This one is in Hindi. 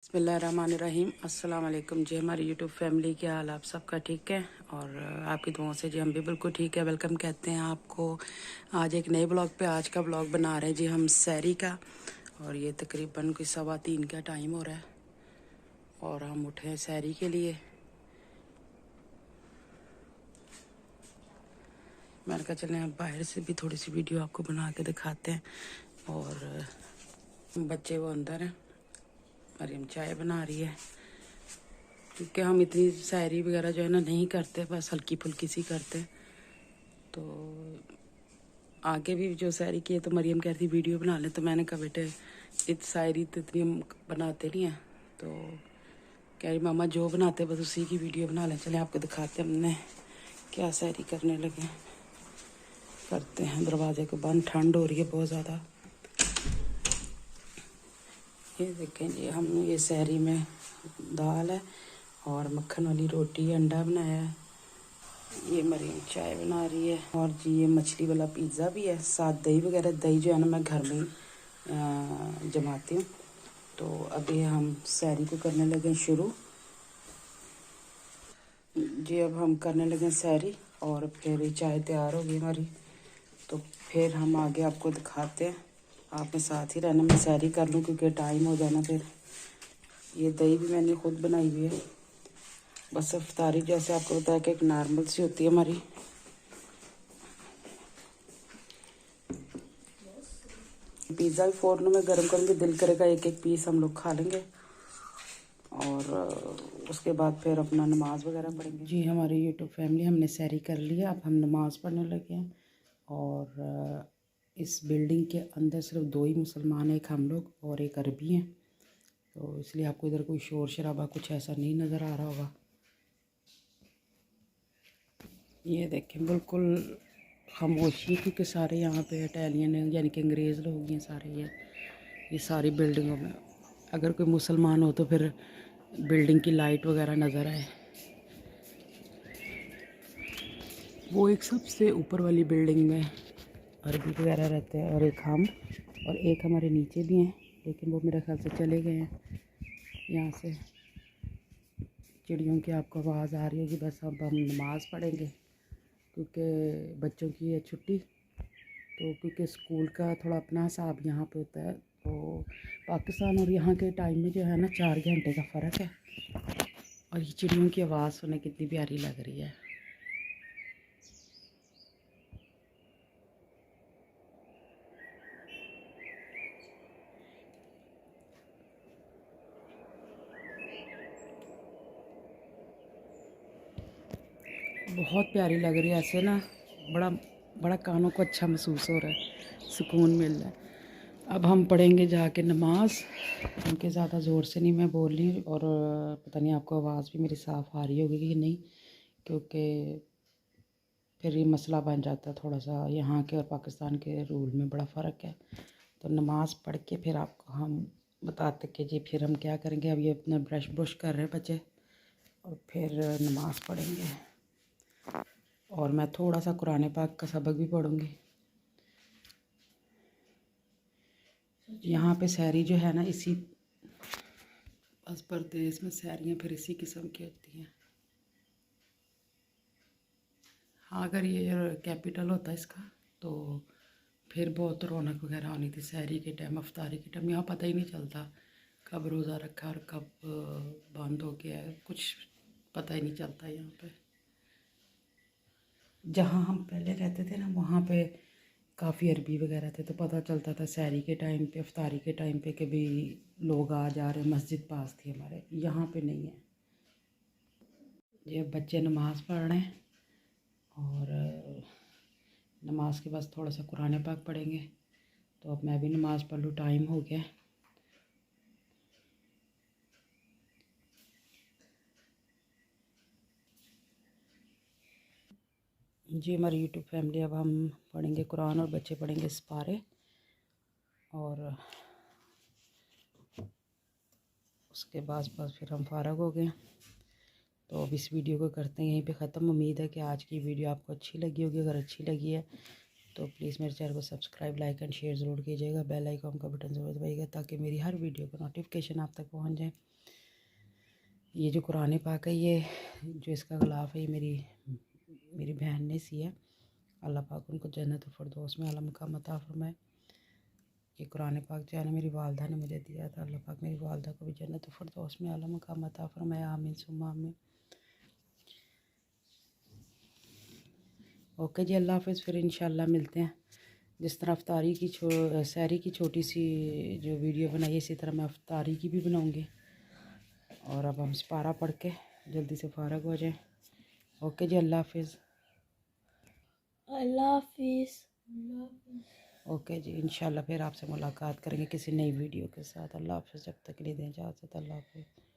बिस्मिल्लाहिर्रहमानिर्रहीम। अस्सलाम वालेकुम जी। हमारी यूट्यूब फैमिली, क्या हाल आप सबका ठीक है? और आपकी दुआओं से जी हम भी बिल्कुल ठीक है। वेलकम कहते हैं आपको आज एक नए ब्लॉग पे। आज का ब्लॉग बना रहे हैं जी हम सैरी का, और ये तकरीबन कोई 3:15 का टाइम हो रहा है और हम उठे हैं सैरी के लिए। मैंने कहा चलें अब बाहर से भी थोड़ी सी वीडियो आपको बना के दिखाते हैं। और बच्चे वो अंदर हैं, मरियम चाय बना रही है, क्योंकि हम इतनी शायरी वगैरह जो है ना नहीं करते, बस हल्की फुल्की सी करते। तो आगे भी जो शायरी की है तो मरियम कह रही थी वीडियो बना लें, तो मैंने कहा बेटे शायरी तो इतनी हम बनाते नहीं हैं। तो कह रही मामा जो बनाते बस उसी की वीडियो बना लें। चले आपको दिखाते हैं हमने क्या शायरी करने लगे। करते हैं, दरवाजे को बंद, ठंड हो रही है बहुत ज़्यादा। ये देखें जी, हमने ये शायरी में दाल है और मक्खन वाली रोटी, अंडा बनाया है। ये मरीम चाय बना रही है, और जी ये मछली वाला पिज़्ज़ा भी है, साथ दही वगैरह। दही जो है ना मैं घर में जमाती हूँ। तो अभी हम सैरी को करने लगे शुरू जी। अब हम करने लगे सैरी, और फिर ये चाय तैयार हो गई हमारी। तो फिर हम आगे आपको दिखाते हैं, आपने साथ ही रहना। मैं सैरी कर लूँ क्योंकि टाइम हो जाना फिर। ये दही भी मैंने खुद बनाई हुई है, बस इफ्तारी जैसे आपको बताया कि एक नॉर्मल सी होती है हमारी। पिज़्ज़ा भी फ़ौरन में गर्म करूँगी, दिल करेगा एक एक पीस हम लोग खा लेंगे। और उसके बाद फिर अपना नमाज़ वगैरह पढ़ेंगे जी। हमारी यूट्यूब फैमिली, हमने सैरी कर लिया, अब हम नमाज़ पढ़ने लगे हैं। और इस बिल्डिंग के अंदर सिर्फ 2 ही मुसलमान हैं, एक हम लोग और एक अरबी हैं। तो इसलिए आपको इधर कोई शोर शराबा कुछ ऐसा नहीं नज़र आ रहा होगा। ये देखें बिल्कुल खामोशी, क्योंकि सारे यहाँ पे इटालियन हैं, यानी कि अंग्रेज़ लोग हैं सारे। ये सारी बिल्डिंगों में अगर कोई मुसलमान हो तो फिर बिल्डिंग की लाइट वगैरह नज़र आए। वो एक सबसे ऊपर वाली बिल्डिंग में अरबी वगैरह रहते हैं, और एक हम, और एक हमारे नीचे भी हैं, लेकिन वो मेरे ख्याल से चले गए हैं। यहाँ से चिड़ियों की आपको आवाज़ आ रही होगी। बस अब हम नमाज़ पढ़ेंगे क्योंकि बच्चों की है छुट्टी। तो क्योंकि स्कूल का थोड़ा अपना हिसाब यहाँ पे होता है, तो पाकिस्तान और यहाँ के टाइम में जो है ना 4 घंटे का फ़र्क है। और ये चिड़ियों की आवाज़ सुने कितनी प्यारी लग रही है। बहुत प्यारी लग रही है ऐसे ना, बड़ा बड़ा कानों को अच्छा महसूस हो रहा है, सुकून मिल रहा है। अब हम पढ़ेंगे जाके नमाज, क्योंकि ज़्यादा ज़ोर से नहीं मैं बोल रही, और पता नहीं आपको आवाज़ भी मेरी साफ़ आ रही होगी कि नहीं, क्योंकि फिर ये मसला बन जाता है थोड़ा सा। यहाँ के और पाकिस्तान के रूल में बड़ा फ़र्क है। तो नमाज़ पढ़ के फिर आपको हम बताते कि जी फिर हम क्या करेंगे। अब ये अपना ब्रश कर रहे हैं बच्चे, और फिर नमाज़ पढ़ेंगे। और मैं थोड़ा सा कुरान पाक का सबक भी पढ़ूँगी। यहाँ पे सैरी जो है ना, इसी बस परदेश में सैरियाँ फिर इसी किस्म की होती हैं। हाँ, अगर ये कैपिटल होता इसका तो फिर बहुत रौनक वगैरह होनी थी सैरी के टाइम, अफ्तारी के टाइम। यहाँ पता ही नहीं चलता कब रोज़ा रखा और कब बंद हो गया है, कुछ पता ही नहीं चलता यहाँ पे। जहाँ हम पहले रहते थे ना, वहाँ पे काफ़ी अरबी वगैरह थे, तो पता चलता था सैरी के टाइम पे, अफ्तारी के टाइम पे कि भी लोग आ जा रहे। मस्जिद पास थी हमारे, यहाँ पे नहीं है। ये बच्चे नमाज़ पढ़ रहे हैं, और नमाज के बाद थोड़ा सा कुरान पाक पढ़ेंगे। तो अब मैं भी नमाज़ पढ़ लूँ, टाइम हो गया। जी हमारी यूट्यूब फैमिली, अब हम पढ़ेंगे कुरान और बच्चे पढ़ेंगे सिपारे, और उसके बाद बस फिर हम फ़ारग हो गए। तो अब इस वीडियो को करते हैं यहीं पे ख़त्म। उम्मीद है कि आज की वीडियो आपको अच्छी लगी होगी। अगर अच्छी लगी है तो प्लीज़ मेरे चैनल को सब्सक्राइब, लाइक एंड शेयर ज़रूर कीजिएगा। बेल आइकॉन का बटन ज़रूर दबाइएगा ताकि मेरी हर वीडियो का नोटिफिकेशन आप तक पहुंच जाए। ये जो कुरान पाक है, ये जो इसका ग़िलाफ़ है, ये मेरी बहन ने सिया। अल्लाह पाक उनको जन्नत फ़िरदौस में आला मकाम अता फ़रमाए। ये कुरान पाक जो है ना, मेरी वालदा ने मुझे दिया था। अल्लाह पाक मेरी वालदा को भी जन्नत फ़िरदौस में आला मकाम अता फ़रमाए। आमीन सुम्मा आमीन। ओके जी, अल्लाह हाफ़िज़। फिर इंशाल्लाह मिलते हैं। जिस तरह अफ्तारी की सहरी की छोटी सी जो वीडियो बनाई, इसी तरह मैं अफ्तारी की भी बनाऊँगी। और अब हम सिपारा पढ़ के जल्दी से फ़ारग हो जाएं। ओके जी, अल्लाह हाफ़िज़। अल्लाह हाफिज़। ओके जी, इंशाल्लाह फिर आपसे मुलाकात करेंगे किसी नई वीडियो के साथ। अल्लाह हाफ़िज़। जब तक के लिए दें इजाज़त। अल्लाह हाफ़िज़।